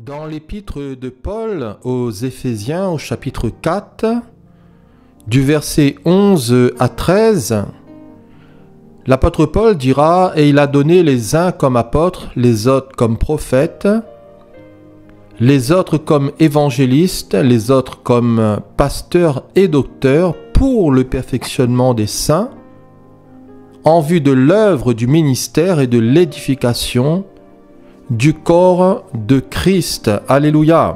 Dans l'épître de Paul aux Éphésiens au chapitre 4, du verset 11 à 13, l'apôtre Paul dira « Et il a donné les uns comme apôtres, les autres comme prophètes, les autres comme évangélistes, les autres comme pasteurs et docteurs pour le perfectionnement des saints, en vue de l'œuvre du ministère et de l'édification du corps de Christ. » Alléluia.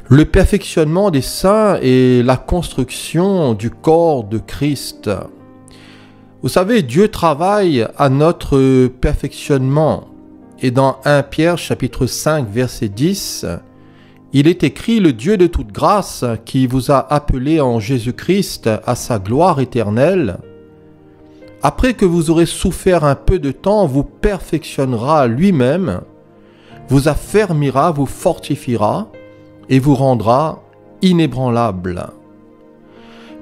Le perfectionnement des saints et la construction du corps de Christ. Vous savez, Dieu travaille à notre perfectionnement. Et dans 1 Pierre chapitre 5 verset 10, il est écrit « Le Dieu de toute grâce qui vous a appelé en Jésus-Christ à sa gloire éternelle, après que vous aurez souffert un peu de temps, vous perfectionnera lui-même, vous affermira, vous fortifiera et vous rendra inébranlable. »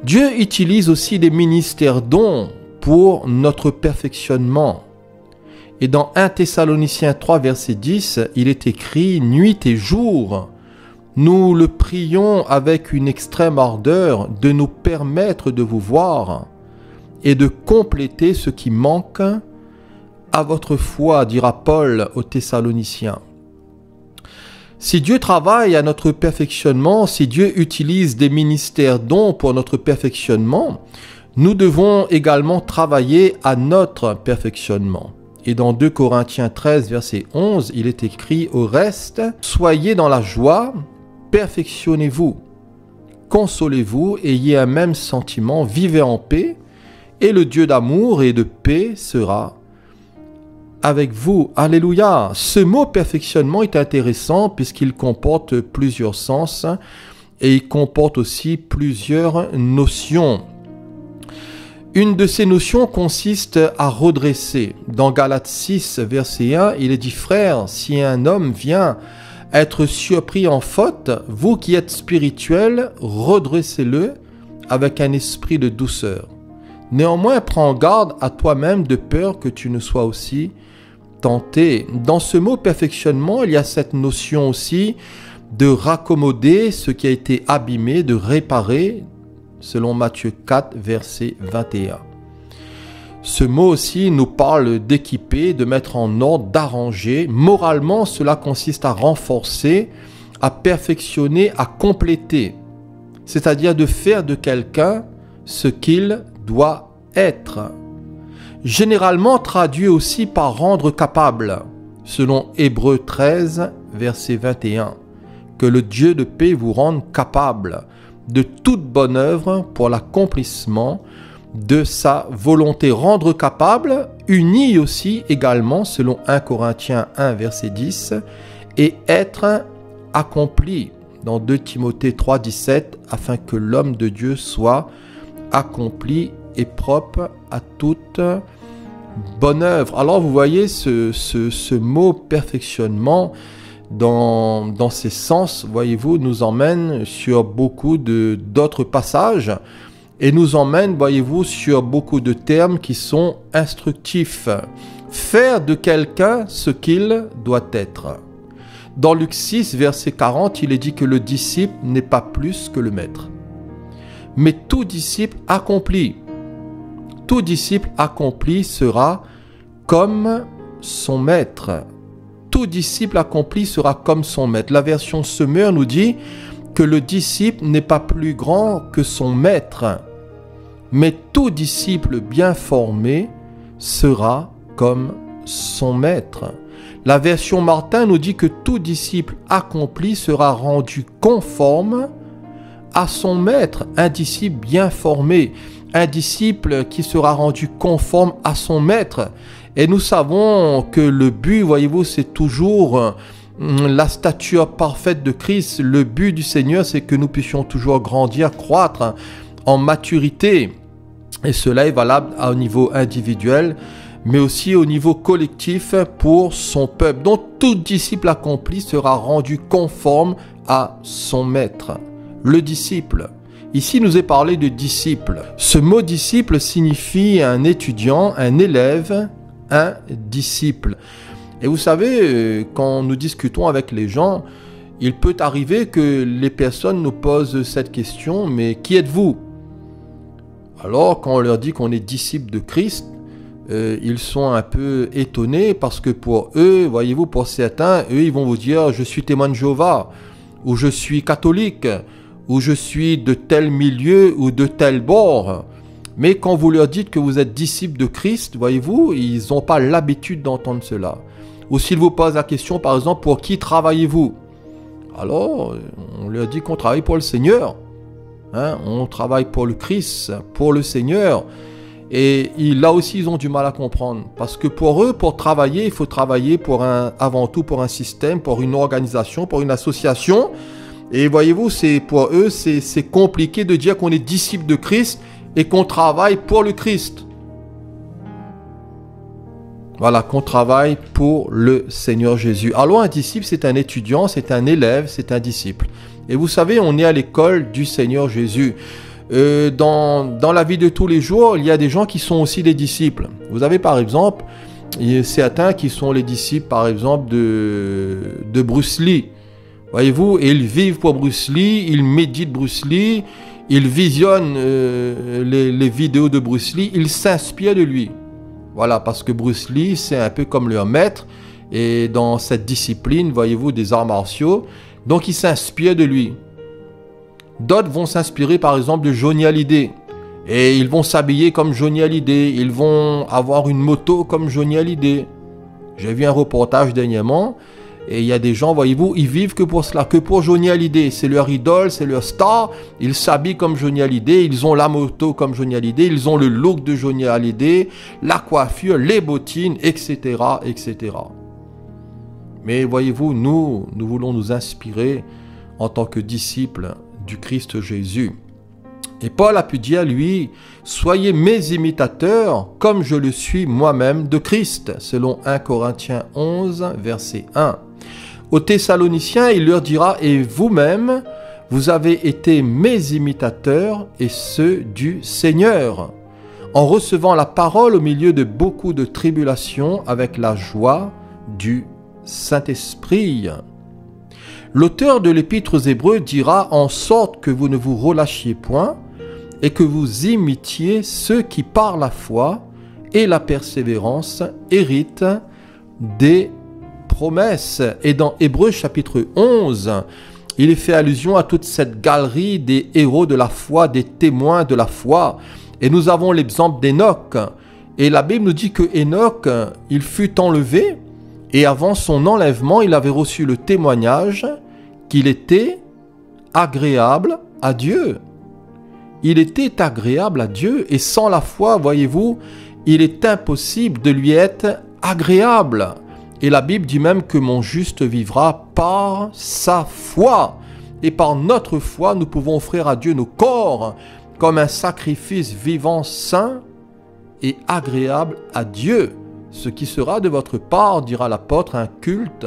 Dieu utilise aussi des ministères dons pour notre perfectionnement. Et dans 1 Thessaloniciens 3 verset 10, il est écrit « Nuit et jour, nous le prions avec une extrême ardeur de nous permettre de vous voir et de compléter ce qui manque à votre foi, dira Paul aux Thessaloniciens. » Si Dieu travaille à notre perfectionnement, si Dieu utilise des ministères dons pour notre perfectionnement, nous devons également travailler à notre perfectionnement. Et dans 2 Corinthiens 13, verset 11, il est écrit « Au reste, soyez dans la joie, perfectionnez-vous, consolez-vous, ayez un même sentiment, vivez en paix, et le Dieu d'amour et de paix sera avec vous. » Alléluia. Ce mot perfectionnement est intéressant puisqu'il comporte plusieurs sens et il comporte aussi plusieurs notions. Une de ces notions consiste à redresser. Dans Galates 6, verset 1, il est dit « Frères, si un homme vient être surpris en faute, vous qui êtes spirituels, redressez-le avec un esprit de douceur. Néanmoins, prends garde à toi-même de peur que tu ne sois aussi tenté. » Dans ce mot perfectionnement, il y a cette notion aussi de raccommoder ce qui a été abîmé, de réparer, selon Matthieu 4, verset 21. Ce mot aussi nous parle d'équiper, de mettre en ordre, d'arranger. Moralement, cela consiste à renforcer, à perfectionner, à compléter. C'est-à-dire de faire de quelqu'un ce qu'il doit être. Généralement traduit aussi par rendre capable, selon Hébreux 13, verset 21. Que le Dieu de paix vous rende capable de toute bonne œuvre pour l'accomplissement de sa volonté. Rendre capable, uni aussi également, selon 1 Corinthiens 1, verset 10, et être accompli, dans 2 Timothée 3, 17, afin que l'homme de Dieu soit accompli et propre à toute bonne œuvre. Alors vous voyez ce mot perfectionnement dans ces sens, voyez-vous, nous emmène sur beaucoup d'autres passages et nous emmène, voyez-vous, sur beaucoup de termes qui sont instructifs. Faire de quelqu'un ce qu'il doit être. Dans Luc 6, verset 40, il est dit que le disciple n'est pas plus que le maître. Mais tout disciple accompli sera comme son maître. Tout disciple accompli sera comme son maître. La version Semeur nous dit que le disciple n'est pas plus grand que son maître. Mais tout disciple bien formé sera comme son maître. La version Martin nous dit que tout disciple accompli sera rendu conforme à son maître. Un disciple bien formé, un disciple qui sera rendu conforme à son maître. Et nous savons que le but, voyez-vous, c'est toujours la stature parfaite de Christ. Le but du Seigneur, c'est que nous puissions toujours grandir, croître en maturité. Et cela est valable au niveau individuel, mais aussi au niveau collectif pour son peuple. Donc tout disciple accompli sera rendu conforme à son maître. Le disciple. Ici, nous est parlé de disciple. Ce mot disciple signifie un étudiant, un élève, un disciple. Et vous savez, quand nous discutons avec les gens, il peut arriver que les personnes nous posent cette question, mais qui êtes-vous? Alors, quand on leur dit qu'on est disciple de Christ, ils sont un peu étonnés parce que pour eux, voyez-vous, pour certains, eux, ils vont vous dire « je suis témoin de Jéhovah » ou « je suis catholique » ou « je suis de tel milieu ou de tel bord ». Mais quand vous leur dites que vous êtes disciple de Christ, voyez-vous, ils n'ont pas l'habitude d'entendre cela. Ou s'ils vous posent la question, par exemple, pour qui travaillez-vous? Alors, on leur dit qu'on travaille pour le Seigneur. Hein? On travaille pour le Christ, pour le Seigneur. Et là aussi, ils ont du mal à comprendre. Parce que pour eux, pour travailler, il faut travailler avant tout pour un système, pour une organisation, pour une association. Et voyez-vous, pour eux, c'est compliqué de dire qu'on est disciple de Christ et qu'on travaille pour le Christ. Voilà, qu'on travaille pour le Seigneur Jésus. Alors un disciple, c'est un étudiant, c'est un élève, c'est un disciple. Et vous savez, on est à l'école du Seigneur Jésus. Dans la vie de tous les jours, il y a des gens qui sont aussi des disciples. Vous avez par exemple, certains qui sont les disciples par exemple de Bruce Lee. Voyez-vous, et ils vivent pour Bruce Lee, ils méditent Bruce Lee, ils visionnent les vidéos de Bruce Lee, ils s'inspirent de lui. Voilà, parce que Bruce Lee, c'est un peu comme leur maître, et dans cette discipline, voyez-vous, des arts martiaux, donc ils s'inspirent de lui. D'autres vont s'inspirer par exemple de Johnny Hallyday, et ils vont s'habiller comme Johnny Hallyday, ils vont avoir une moto comme Johnny Hallyday. J'ai vu un reportage dernièrement, et il y a des gens, voyez-vous, ils vivent que pour cela, que pour Johnny Hallyday. C'est leur idole, c'est leur star. Ils s'habillent comme Johnny Hallyday, ils ont la moto comme Johnny Hallyday, ils ont le look de Johnny Hallyday, la coiffure, les bottines, etc., etc. Mais voyez-vous, nous voulons nous inspirer en tant que disciples du Christ Jésus. Et Paul a pu dire, lui, « Soyez mes imitateurs, comme je le suis moi-même de Christ », selon 1 Corinthiens 11, verset 1. Aux Thessaloniciens, il leur dira, « Et vous-même, vous avez été mes imitateurs et ceux du Seigneur, en recevant la parole au milieu de beaucoup de tribulations avec la joie du Saint-Esprit. » L'auteur de l'Épître aux Hébreux dira, « En sorte que vous ne vous relâchiez point, et que vous imitiez ceux qui par la foi et la persévérance héritent des promesses. » Et dans Hébreux chapitre 11, il est fait allusion à toute cette galerie des héros de la foi, des témoins de la foi. Et nous avons l'exemple d'Hénoch. Et la Bible nous dit que Hénoch, il fut enlevé, et avant son enlèvement, il avait reçu le témoignage qu'il était agréable à Dieu. Il était agréable à Dieu, et sans la foi, voyez-vous, il est impossible de lui être agréable. Et la Bible dit même que mon juste vivra par sa foi. Et par notre foi, nous pouvons offrir à Dieu nos corps comme un sacrifice vivant, saint et agréable à Dieu. Ce qui sera de votre part, dira l'apôtre, un culte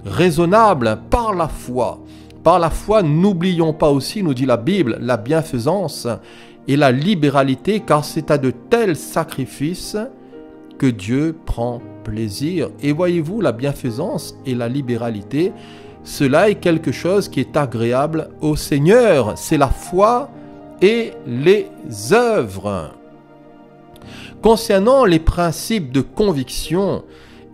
raisonnable par la foi. Par la foi, n'oublions pas aussi, nous dit la Bible, la bienfaisance et la libéralité, car c'est à de tels sacrifices que Dieu prend plaisir. Et voyez-vous, la bienfaisance et la libéralité, cela est quelque chose qui est agréable au Seigneur. C'est la foi et les œuvres. Concernant les principes de conviction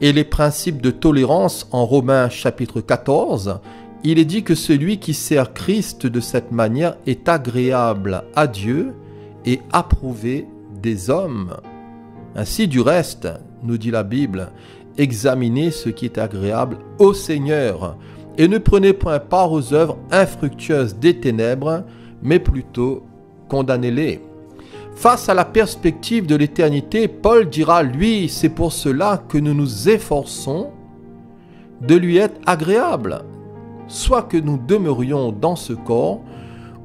et les principes de tolérance en Romains chapitre 14, il est dit que celui qui sert Christ de cette manière est agréable à Dieu et approuvé des hommes. Ainsi du reste, nous dit la Bible, examinez ce qui est agréable au Seigneur et ne prenez point part aux œuvres infructueuses des ténèbres, mais plutôt condamnez-les. Face à la perspective de l'éternité, Paul dira, lui, c'est pour cela que nous nous efforçons de lui être agréable, soit que nous demeurions dans ce corps,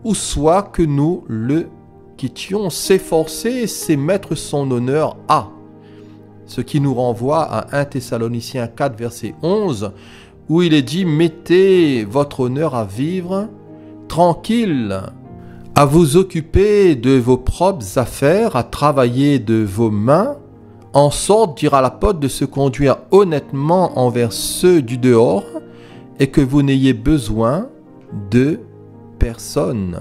ou soit que nous le quittions. S'efforcer, c'est mettre son honneur à. Ce qui nous renvoie à 1 Thessaloniciens 4, verset 11, où il est dit, mettez votre honneur à vivre tranquille, à vous occuper de vos propres affaires, à travailler de vos mains, en sorte, dira l'apôtre, de se conduire honnêtement envers ceux du dehors, et que vous n'ayez besoin de personne.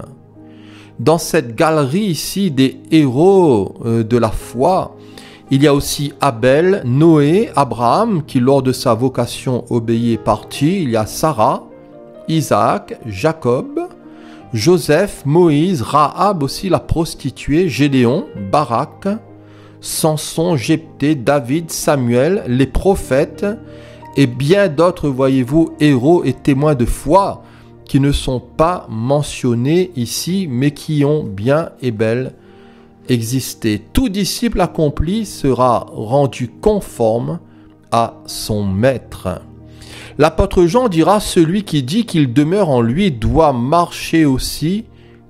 Dans cette galerie ici des héros de la foi, il y a aussi Abel, Noé, Abraham, qui lors de sa vocation obéit est parti. Il y a Sarah, Isaac, Jacob, Joseph, Moïse, Rahab aussi la prostituée, Gédéon, Barak, Samson, Jephthé, David, Samuel, les prophètes et bien d'autres, voyez-vous, héros et témoins de foi qui ne sont pas mentionnés ici, mais qui ont bien et bel existé. Tout disciple accompli sera rendu conforme à son maître. L'apôtre Jean dira, celui qui dit qu'il demeure en lui doit marcher aussi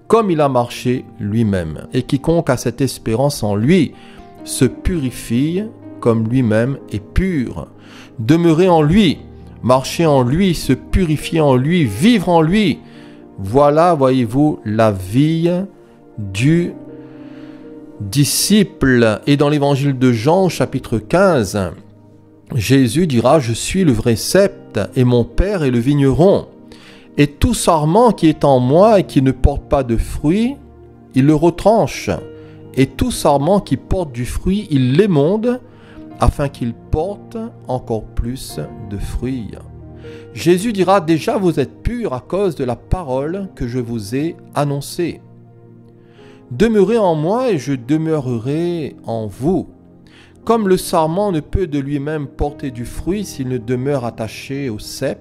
comme il a marché lui-même. Et quiconque a cette espérance en lui se purifie comme lui-même est pur. Demeurer en lui, marcher en lui, se purifier en lui, vivre en lui. Voilà, voyez-vous, la vie du disciple. Et dans l'évangile de Jean, au chapitre 15, Jésus dira, je suis le vrai cep et mon Père est le vigneron. Et tout sarment qui est en moi et qui ne porte pas de fruit, il le retranche. Et tout sarment qui porte du fruit, il l'émonde, afin qu'il porte encore plus de fruits. Jésus dira, déjà vous êtes purs à cause de la parole que je vous ai annoncée. Demeurez en moi et je demeurerai en vous. Comme le sarment ne peut de lui-même porter du fruit s'il ne demeure attaché au cep,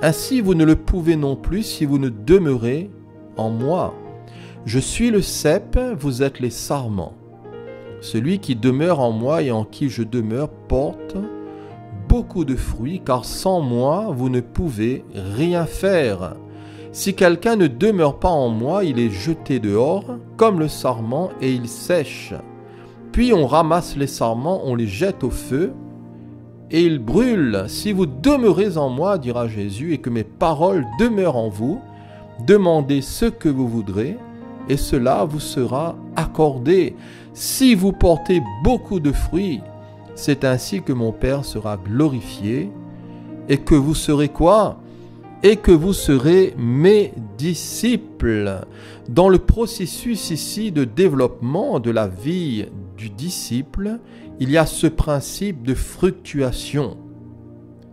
ainsi vous ne le pouvez non plus si vous ne demeurez en moi. Je suis le cep, vous êtes les sarments. Celui qui demeure en moi et en qui je demeure porte beaucoup de fruits, car sans moi vous ne pouvez rien faire. Si quelqu'un ne demeure pas en moi, il est jeté dehors comme le sarment et il sèche. Puis on ramasse les sarments, on les jette au feu et ils brûlent. Si vous demeurez en moi, dira Jésus, et que mes paroles demeurent en vous, demandez ce que vous voudrez et cela vous sera accordé. Si vous portez beaucoup de fruits, c'est ainsi que mon Père sera glorifié et que vous serez quoi ? Et que vous serez mes disciples. Dans le processus ici de développement de la vie du disciple, il y a ce principe de fructuation,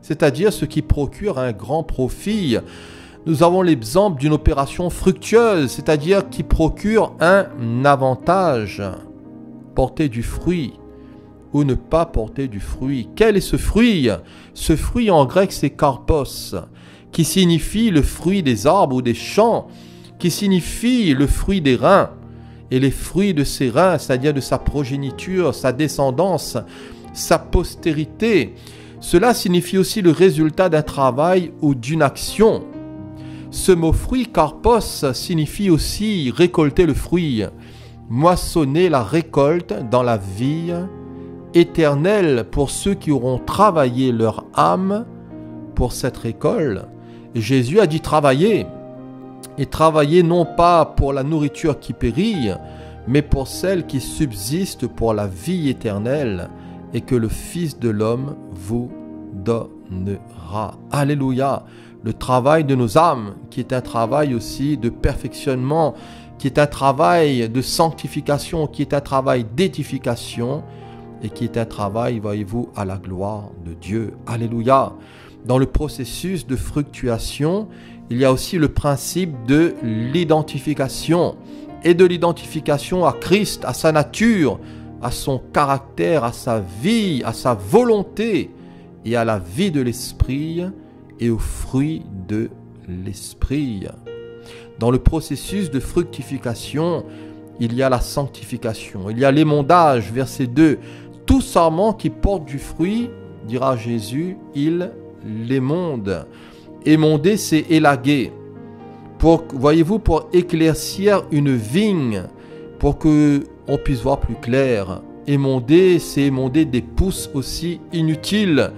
c'est-à-dire ce qui procure un grand profit. Nous avons l'exemple d'une opération fructueuse, c'est-à-dire qui procure un avantage. Porter du fruit ou ne pas porter du fruit. Quel est ce fruit ? Ce fruit en grec c'est karpos, qui signifie le fruit des arbres ou des champs, qui signifie le fruit des reins. Et les fruits de ces reins, c'est-à-dire de sa progéniture, sa descendance, sa postérité, cela signifie aussi le résultat d'un travail ou d'une action. Ce mot fruit, karpos, signifie aussi récolter le fruit, moissonner la récolte dans la vie éternelle pour ceux qui auront travaillé leur âme pour cette récolte. Jésus a dit travailler, et travailler non pas pour la nourriture qui périt, mais pour celle qui subsiste pour la vie éternelle, et que le Fils de l'homme vous donnera. Alléluia! Le travail de nos âmes, qui est un travail aussi de perfectionnement, qui est un travail de sanctification, qui est un travail d'édification, et qui est un travail, voyez-vous, à la gloire de Dieu. Alléluia! Dans le processus de fructuation, il y a aussi le principe de l'identification, et de l'identification à Christ, à sa nature, à son caractère, à sa vie, à sa volonté, et à la vie de l'Esprit, et aux fruits de l'Esprit. Dans le processus de fructification, il y a la sanctification, il y a l'émondage, verset 2. Tout sarment qui porte du fruit, dira Jésus, il l'émonde. Émonder, c'est élaguer. Voyez-vous, pour éclaircir une vigne, pour que on puisse voir plus clair. Émonder, c'est émonder des pousses aussi inutiles.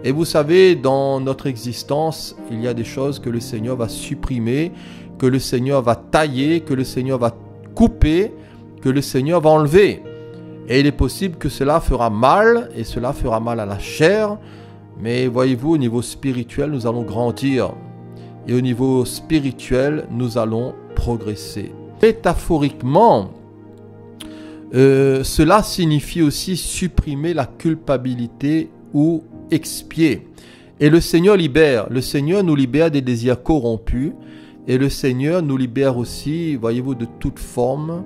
Et vous savez, dans notre existence, il y a des choses que le Seigneur va supprimer, que le Seigneur va tailler, que le Seigneur va couper, que le Seigneur va enlever. Et il est possible que cela fera mal, et cela fera mal à la chair. Mais voyez-vous, au niveau spirituel, nous allons grandir. Et au niveau spirituel, nous allons progresser. Métaphoriquement, cela signifie aussi supprimer la culpabilité ou expier. Et le Seigneur libère. Le Seigneur nous libère des désirs corrompus. Et le Seigneur nous libère aussi, voyez-vous, de toute forme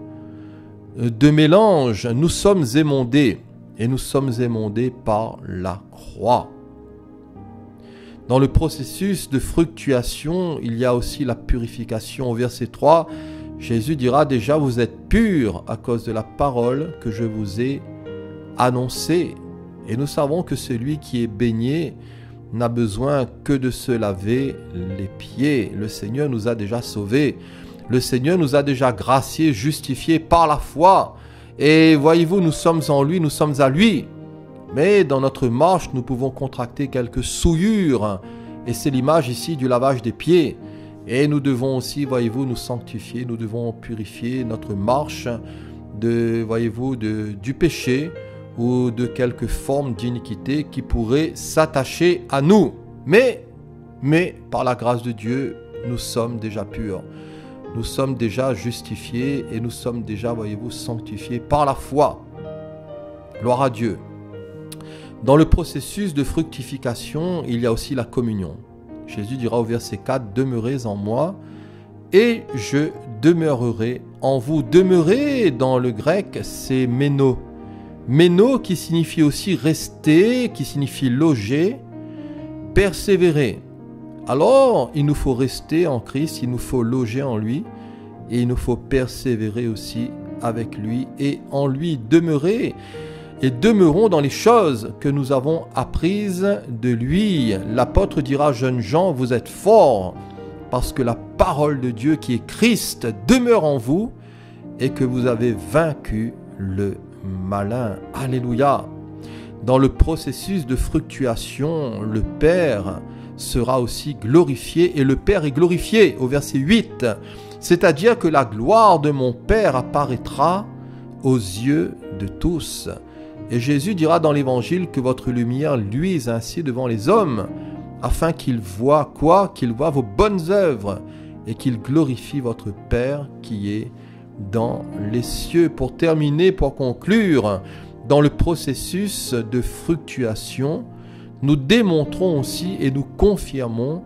de mélange. Nous sommes émondés. Et nous sommes émondés par la croix. Dans le processus de fructuation, il y a aussi la purification. Au verset 3, Jésus dira déjà, vous êtes purs à cause de la parole que je vous ai annoncée. Et nous savons que celui qui est baigné n'a besoin que de se laver les pieds. Le Seigneur nous a déjà sauvés. Le Seigneur nous a déjà graciés, justifiés par la foi. Et voyez-vous, nous sommes en lui, nous sommes à lui. Mais dans notre marche, nous pouvons contracter quelques souillures. Et c'est l'image ici du lavage des pieds. Et nous devons aussi, voyez-vous, nous sanctifier. Nous devons purifier notre marche de, voyez-vous, du péché ou de quelque forme d'iniquité qui pourrait s'attacher à nous. Mais, par la grâce de Dieu, nous sommes déjà purs. Nous sommes déjà justifiés et nous sommes déjà, voyez-vous, sanctifiés par la foi. Gloire à Dieu. Dans le processus de fructification, il y a aussi la communion. Jésus dira au verset 4, « Demeurez en moi et je demeurerai en vous. » Demeurer, dans le grec, c'est méno. Méno qui signifie aussi rester, qui signifie loger, persévérer. Alors, il nous faut rester en Christ, il nous faut loger en lui et il nous faut persévérer aussi avec lui et en lui demeurer. Et demeurons dans les choses que nous avons apprises de lui. L'apôtre dira, jeunes gens, vous êtes forts parce que la parole de Dieu qui est Christ demeure en vous et que vous avez vaincu le malin. Alléluia. Dans le processus de fructuation, le Père sera aussi glorifié et le Père est glorifié au verset 8. C'est-à-dire que la gloire de mon Père apparaîtra aux yeux de tous. Et Jésus dira dans l'évangile que votre lumière luise ainsi devant les hommes, afin qu'ils voient quoi? Qu'ils voient vos bonnes œuvres et qu'ils glorifient votre Père qui est dans les cieux. Pour terminer, pour conclure, dans le processus de fructuation, nous démontrons aussi et nous confirmons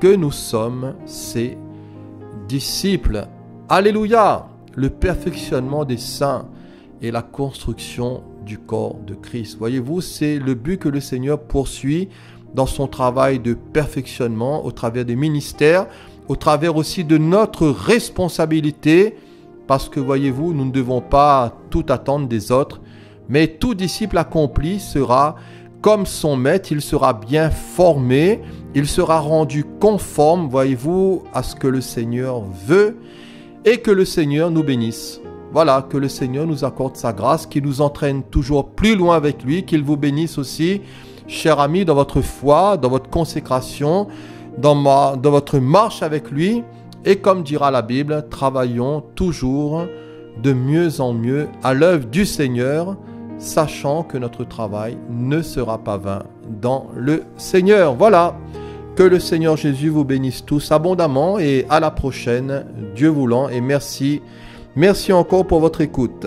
que nous sommes ses disciples. Alléluia! Le perfectionnement des saints et la construction du corps de Christ. Voyez-vous, c'est le but que le Seigneur poursuit dans son travail de perfectionnement au travers des ministères, au travers aussi de notre responsabilité, parce que voyez-vous, nous ne devons pas tout attendre des autres, mais tout disciple accompli sera comme son maître, il sera bien formé, il sera rendu conforme, voyez-vous, à ce que le Seigneur veut et que le Seigneur nous bénisse. Voilà, que le Seigneur nous accorde sa grâce, qu'il nous entraîne toujours plus loin avec lui, qu'il vous bénisse aussi, chers amis, dans votre foi, dans votre consécration, dans votre marche avec lui. Et comme dira la Bible, travaillons toujours de mieux en mieux à l'œuvre du Seigneur, sachant que notre travail ne sera pas vain dans le Seigneur. Voilà, que le Seigneur Jésus vous bénisse tous abondamment et à la prochaine, Dieu voulant, et merci. Merci encore pour votre écoute.